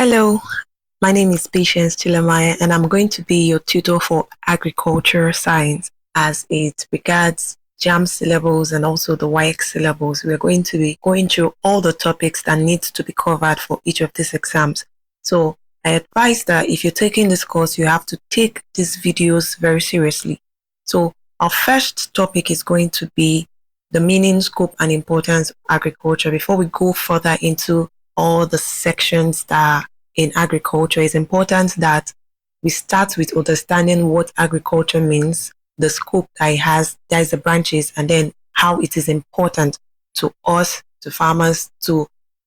Hello, my name is Patience Chilamaya, and I'm going to be your tutor for agricultural science as it regards JAMB syllables and also the YX syllables. We're going to be going through all the topics that need to be covered for each of these exams. So I advise that if you're taking this course, you have to take these videos very seriously. So our first topic is going to be the meaning, scope, and importance of agriculture. Before we go further into all the sections that are in agriculture, it's important that we start with understanding what agriculture means, the scope that it has, that is the branches, and then how it is important to us, to farmers, to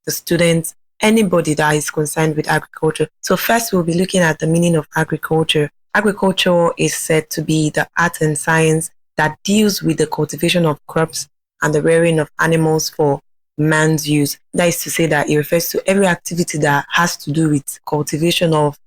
the students, anybody that is concerned with agriculture. So first, we'll be looking at the meaning of agriculture. Agriculture is said to be the art and science that deals with the cultivation of crops and the rearing of animals for man's use. That is to say that it refers to every activity that has to do with cultivation of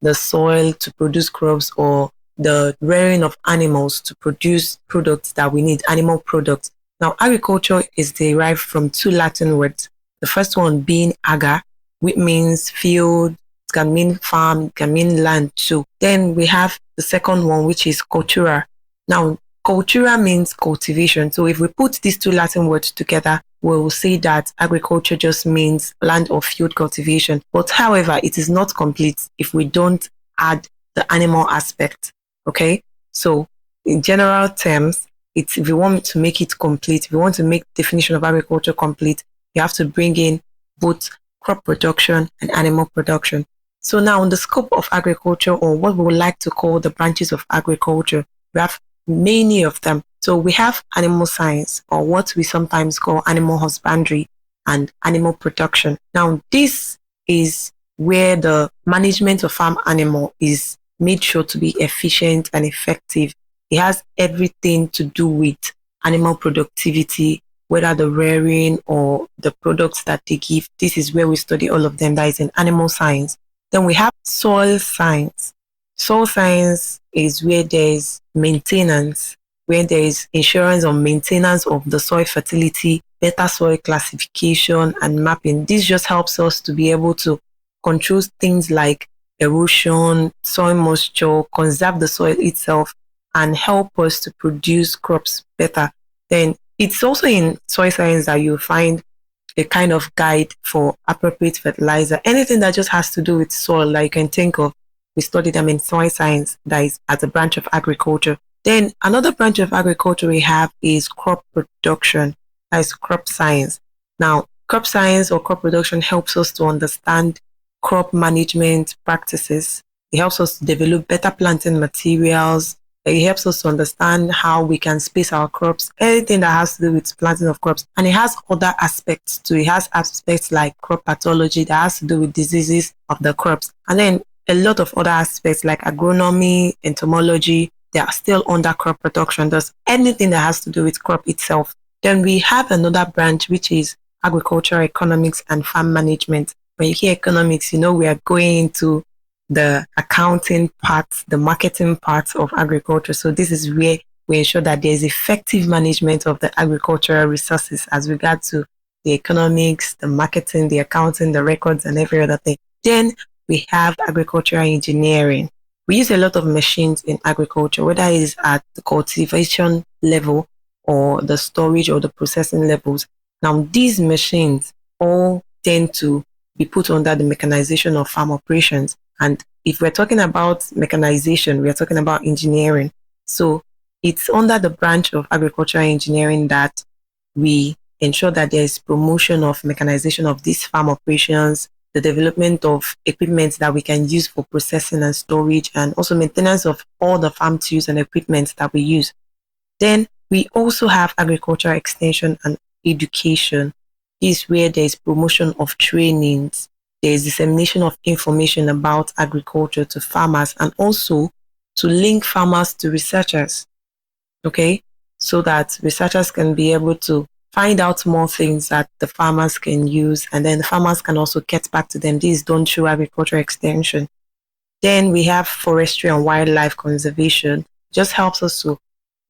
the soil to produce crops or the rearing of animals to produce products that we need, animal products. Now, agriculture is derived from two Latin words. The first one being agar, which means field, it can mean farm, it can mean land too. Then we have the second one, which is cultura. Now, cultura means cultivation. So if we put these two Latin words together, we will say that agriculture just means land or field cultivation. But however, it is not complete if we don't add the animal aspect. Okay? So in general terms, if we want to make it complete, if we want to make the definition of agriculture complete, you have to bring in both crop production and animal production. So now in the scope of agriculture, or what we would like to call the branches of agriculture, we have many of them. So we have animal science, or what we sometimes call animal husbandry and animal production. Now, this is where the management of farm animal is made sure to be efficient and effective. It has everything to do with animal productivity, whether the rearing or the products that they give. This is where we study all of them. That is in animal science. Then we have soil science. Soil science is where there is maintenance, where there is insurance on maintenance of the soil fertility, better soil classification and mapping. This just helps us to be able to control things like erosion, soil moisture, conserve the soil itself, and help us to produce crops better. Then it's also in soil science that you'll find a kind of guide for appropriate fertilizer. Anything that just has to do with soil that you can think of, we study them in soil science, that is as a branch of agriculture. Then another branch of agriculture we have is crop production, that is crop science. Now, crop science or crop production helps us to understand crop management practices. It helps us to develop better planting materials. It helps us to understand how we can space our crops, anything that has to do with planting of crops. And it has other aspects too. It has aspects like crop pathology that has to do with diseases of the crops. And then a lot of other aspects like agronomy, entomology, they are still under crop production. Thus, anything that has to do with crop itself. Then we have another branch, which is agricultural economics and farm management. When you hear economics, you know we are going into the accounting parts, the marketing parts of agriculture. So this is where we ensure that there is effective management of the agricultural resources as regards to the economics, the marketing, the accounting, the records, and every other thing. Then we have agricultural engineering. We use a lot of machines in agriculture, whether it is at the cultivation level or the storage or the processing levels. Now, these machines all tend to be put under the mechanization of farm operations. And if we're talking about mechanization, we're talking about engineering. So it's under the branch of agricultural engineering that we ensure that there is promotion of mechanization of these farm operations, the development of equipment that we can use for processing and storage, and also maintenance of all the farm tools and equipment that we use. Then we also have agricultural extension and education. This is where there is promotion of trainings, there is dissemination of information about agriculture to farmers, and also to link farmers to researchers, okay? So that researchers can be able to find out more things that the farmers can use, and then the farmers can also get back to them. This is done through agricultural extension. Then we have forestry and wildlife conservation. Just helps us to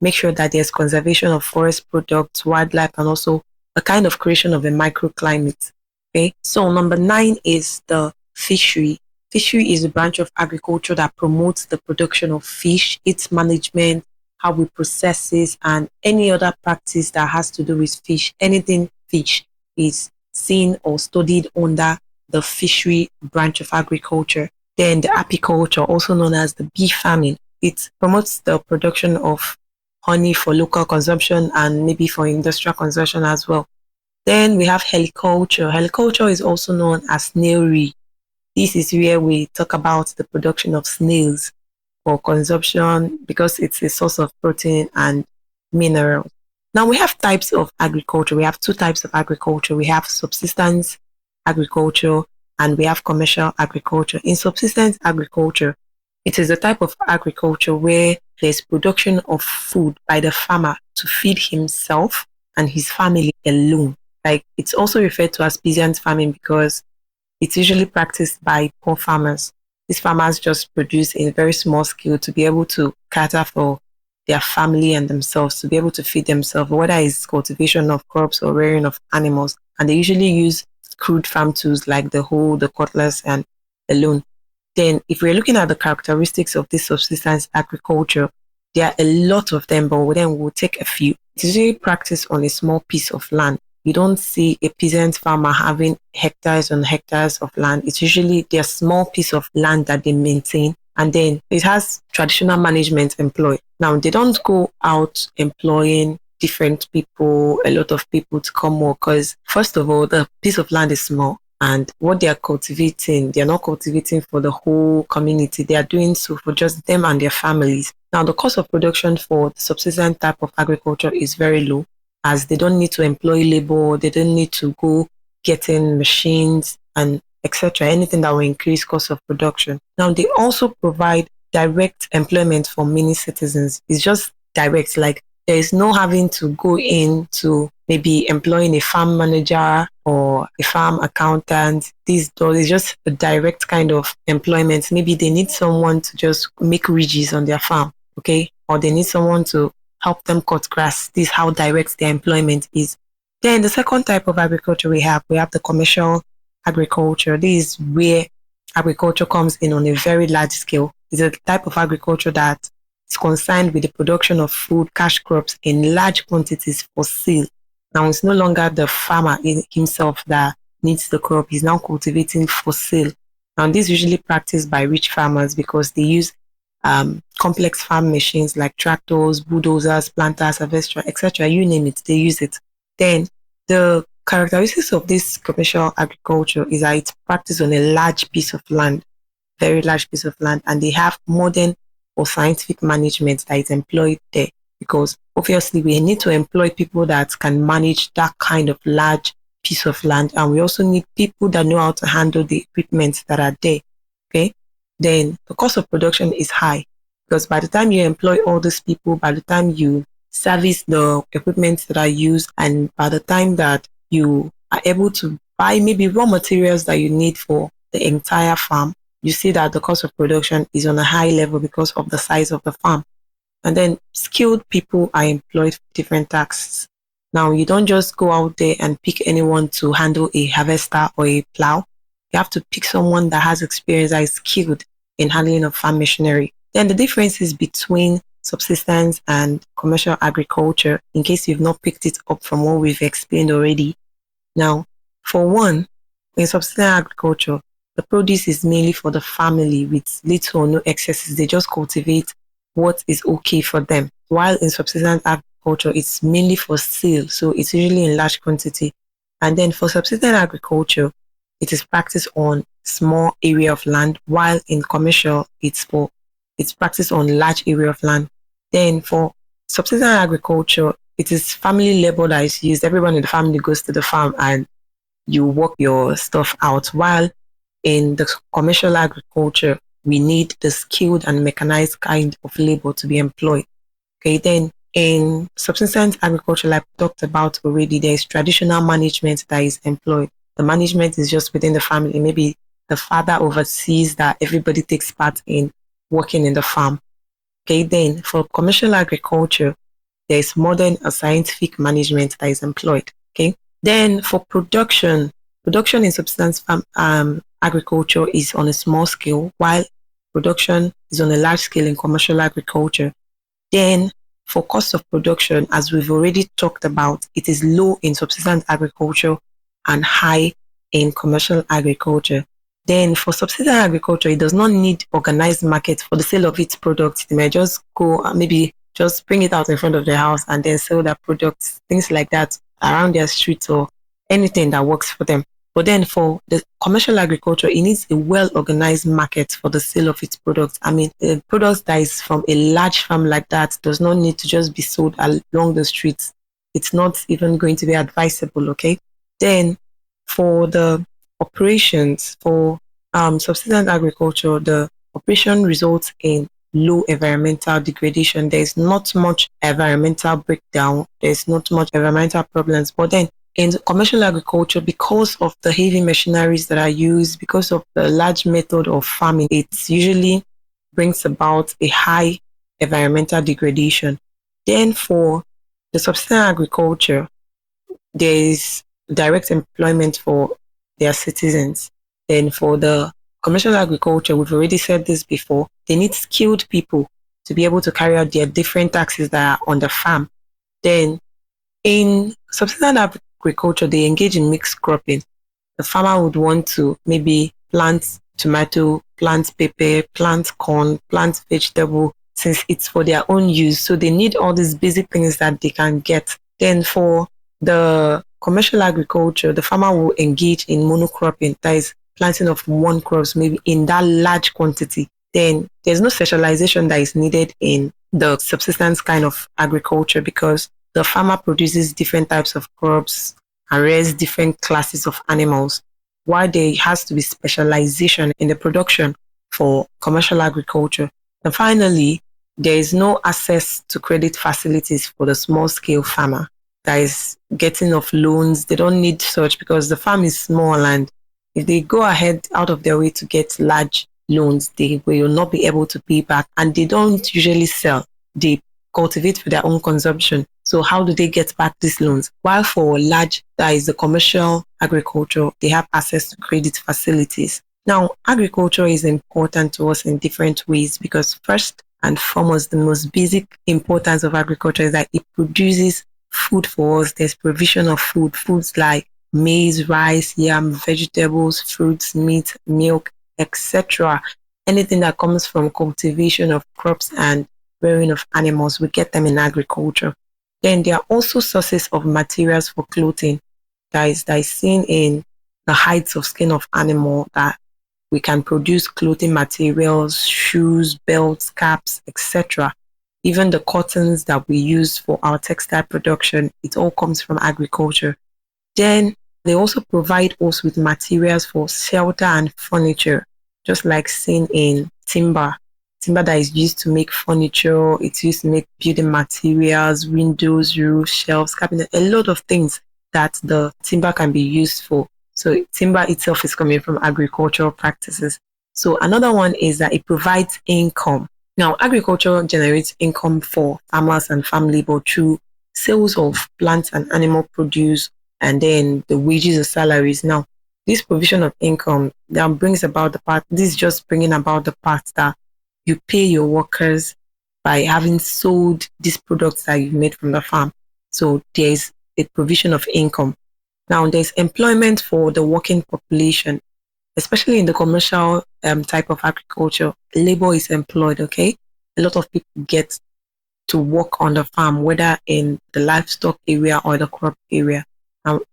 make sure that there's conservation of forest products, wildlife, and also a kind of creation of a microclimate. Okay, so number 9 is the fishery. Fishery is a branch of agriculture that promotes the production of fish, its management, how we process it, and any other practice that has to do with fish. Anything fish is seen or studied under the fishery branch of agriculture. Then the apiculture, also known as the bee farming, it promotes the production of honey for local consumption and maybe for industrial consumption as well. Then we have heliculture. Heliculture is also known as snailry. This is where we talk about the production of snails for consumption because it's a source of protein and minerals. Now we have types of agriculture. We have two types of agriculture. We have subsistence agriculture and we have commercial agriculture. In subsistence agriculture, it is a type of agriculture where there's production of food by the farmer to feed himself and his family alone. Like it's also referred to as peasant farming because it's usually practiced by poor farmers. These farmers just produce in very small scale to be able to cater for their family and themselves, to be able to feed themselves, whether it's cultivation of crops or rearing of animals. And they usually use crude farm tools like the hoe, the cutlass, and the loom. Then if we're looking at the characteristics of this subsistence agriculture, there are a lot of them, but then we'll take a few. It's usually practiced on a small piece of land. You don't see a peasant farmer having hectares and hectares of land. It's usually their small piece of land that they maintain. And then it has traditional management employed. Now, they don't go out employing different people, a lot of people to come work because, first of all, the piece of land is small. And what they are cultivating, they are not cultivating for the whole community. They are doing so for just them and their families. Now, the cost of production for the subsistence type of agriculture is very low, as they don't need to employ labor, they don't need to go getting machines and etc. Anything that will increase cost of production. Now, they also provide direct employment for many citizens. It's just direct, like there is no having to go into maybe employing a farm manager or a farm accountant. This is just a direct kind of employment. Maybe they need someone to just make ridges on their farm, okay? Or they need someone to help them cut grass. This is how direct their employment is. Then the second type of agriculture we have the commercial agriculture. This is where agriculture comes in on a very large scale. It's a type of agriculture that is concerned with the production of food, cash crops in large quantities for sale. Now it's no longer the farmer himself that needs the crop. He's now cultivating for sale. Now this is usually practiced by rich farmers because they use complex farm machines like tractors, bulldozers, planters, harvesters, etc. You name it, they use it. Then the characteristics of this commercial agriculture is that it's practiced on a large piece of land, very large piece of land, and they have modern or scientific management that is employed there because obviously we need to employ people that can manage that kind of large piece of land, and we also need people that know how to handle the equipment that are there. Okay, then the cost of production is high because by the time you employ all these people, by the time you service the equipment that are used, and by the time that you are able to buy maybe raw materials that you need for the entire farm, you see that the cost of production is on a high level because of the size of the farm. And then skilled people are employed for different tasks. Now, you don't just go out there and pick anyone to handle a harvester or a plow. You have to pick someone that has experience, that is skilled in handling of farm machinery. Then the differences between subsistence and commercial agriculture, in case you've not picked it up from what we've explained already. Now, for one, in subsistence agriculture, the produce is mainly for the family with little or no excesses. They just cultivate what is okay for them. While in subsistence agriculture, it's mainly for sale, so it's usually in large quantity. And then for subsistence agriculture, it is practiced on small area of land, while in commercial, it's practiced on large area of land. Then for subsistence agriculture, it is family labor that is used. Everyone in the family goes to the farm and you work your stuff out. While in the commercial agriculture, we need the skilled and mechanized kind of labor to be employed. Okay, then in subsistence agriculture, like we talked about already, there is traditional management that is employed. The management is just within the family. Maybe the father oversees that everybody takes part in working in the farm. Okay, then for commercial agriculture, there is modern or scientific management that is employed. Okay, then for production, Production in subsistence agriculture is on a small scale, while production is on a large scale in commercial agriculture. Then for cost of production, as we've already talked about, it is low in subsistence agriculture and high in commercial agriculture. Then for subsistence agriculture, it does not need organized market for the sale of its products. They may just go maybe just bring it out in front of their house and then sell their products, things like that around their streets or anything that works for them. But then for the commercial agriculture, it needs a well-organized market for the sale of its products. I mean, the products that is from a large farm like that does not need to just be sold along the streets. It's not even going to be advisable, okay? Then for the operations, for subsistence agriculture, the operation results in low environmental degradation. There's not much environmental breakdown. There's not much environmental problems. But then in commercial agriculture, because of the heavy machineries that are used, because of the large method of farming, it usually brings about a high environmental degradation. Then for the subsistence agriculture, there is direct employment for their citizens. Then for the commercial agriculture, we've already said this before, they need skilled people to be able to carry out their different tasks that are on the farm. Then in subsistence agriculture, they engage in mixed cropping. The farmer would want to maybe plant tomato, plant pepper, plant corn, plant vegetable, since it's for their own use. So they need all these basic things that they can get. Then for the commercial agriculture, the farmer will engage in monocropping, that is planting of one crops, maybe in that large quantity. Then there's no specialization that is needed in the subsistence kind of agriculture because the farmer produces different types of crops and rears different classes of animals, while there has to be specialization in the production for commercial agriculture. And finally, there is no access to credit facilities for the small scale farmer that is getting of loans. They don't need such because the farm is small, and if they go ahead out of their way to get large loans, they will not be able to pay back, and they don't usually sell. They cultivate for their own consumption. So how do they get back these loans? While for large, that is the commercial agriculture, they have access to credit facilities. Now, agriculture is important to us in different ways because first and foremost, the most basic importance of agriculture is that it produces food for us. There's provision of food, foods like maize, rice, yam, vegetables, fruits, meat, milk, etc. Anything that comes from cultivation of crops and rearing of animals, we get them in agriculture. Then there are also sources of materials for clothing that is seen in the hides of skin of animal, that we can produce clothing materials, shoes, belts, caps, etc. Even the cottons that we use for our textile production, it all comes from agriculture. Then they also provide us with materials for shelter and furniture, just like seen in timber that is used to make furniture. It's used to make building materials, windows, roofs, shelves, cabinets, a lot of things that the timber can be used for. So timber itself is coming from agricultural practices. So another one is that it provides income. Now, agriculture generates income for farmers and farm labor through sales of plants and animal produce, and then the wages or salaries. Now, this provision of income that brings about the part, this is just bringing about the part that you pay your workers by having sold these products that you've made from the farm. So there's a provision of income. Now there's employment for the working population, especially in the commercial type of agriculture. Labor is employed, okay? A lot of people get to work on the farm, whether in the livestock area or the crop area.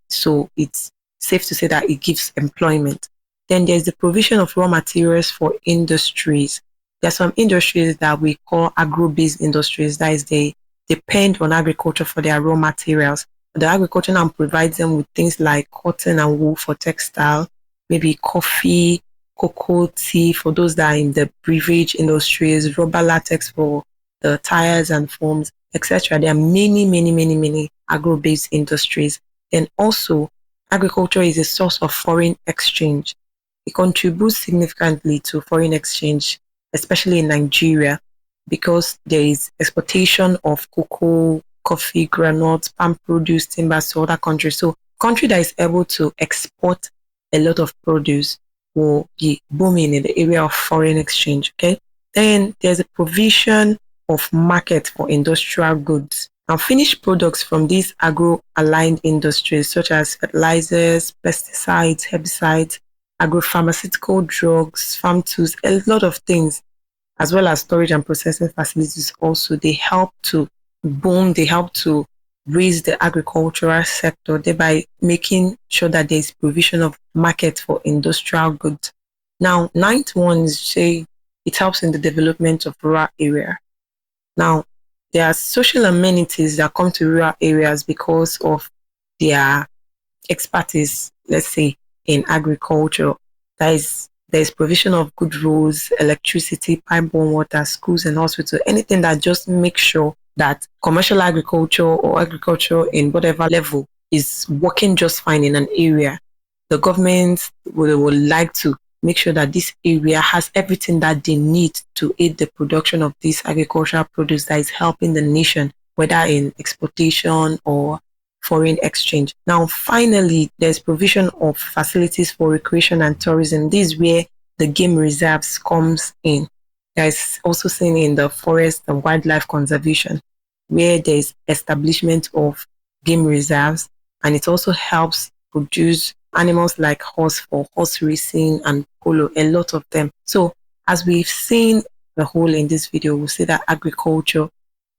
So it's safe to say that it gives employment. Then there's the provision of raw materials for industries. There are some industries that we call agro-based industries. That is, they depend on agriculture for their raw materials. The agriculture now provides them with things like cotton and wool for textile, maybe coffee, cocoa, tea for those that are in the beverage industries, rubber latex for the tires and foams, etc. There are many agro-based industries. Then also, agriculture is a source of foreign exchange. It contributes significantly to foreign exchange, especially in Nigeria, because there is exportation of cocoa, coffee, granules, palm produce, timber to other countries. So country that is able to export a lot of produce will be booming in the area of foreign exchange. Okay. Then there's a provision of market for industrial goods. Now, finished products from these agro-aligned industries such as fertilizers, pesticides, herbicides, agropharmaceutical drugs, farm tools, a lot of things, as well as storage and processing facilities also, they help to boom, they help to raise the agricultural sector, thereby making sure that there is provision of market for industrial goods. Now, ninth one is say it helps in the development of rural area. Now, there are social amenities that come to rural areas because of their expertise, let's say, in agriculture. There is provision of good roads, electricity, pipe-borne water, schools and hospitals, anything that just makes sure that commercial agriculture or agriculture in whatever level is working just fine in an area. The government would like to make sure that this area has everything that they need to aid the production of this agricultural produce that is helping the nation, whether in exportation or foreign exchange. Now, finally, there's provision of facilities for recreation and tourism. This is where the game reserves comes in. There's also seen in the forest and wildlife conservation, where there's establishment of game reserves, and it also helps produce animals like horse for horse racing and polo, a lot of them. So, as we've seen the whole in this video, we'll see that agriculture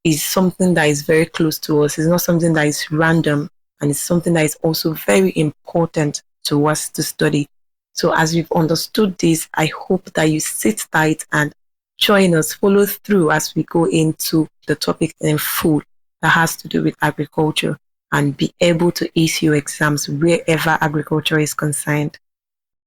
is something that is very close to us. It's not something that is random, and it's something that is also very important to us to study. So as you've understood this, I hope that you sit tight and join us, follow through as we go into the topic in full that has to do with agriculture and be able to ace your exams wherever agriculture is concerned.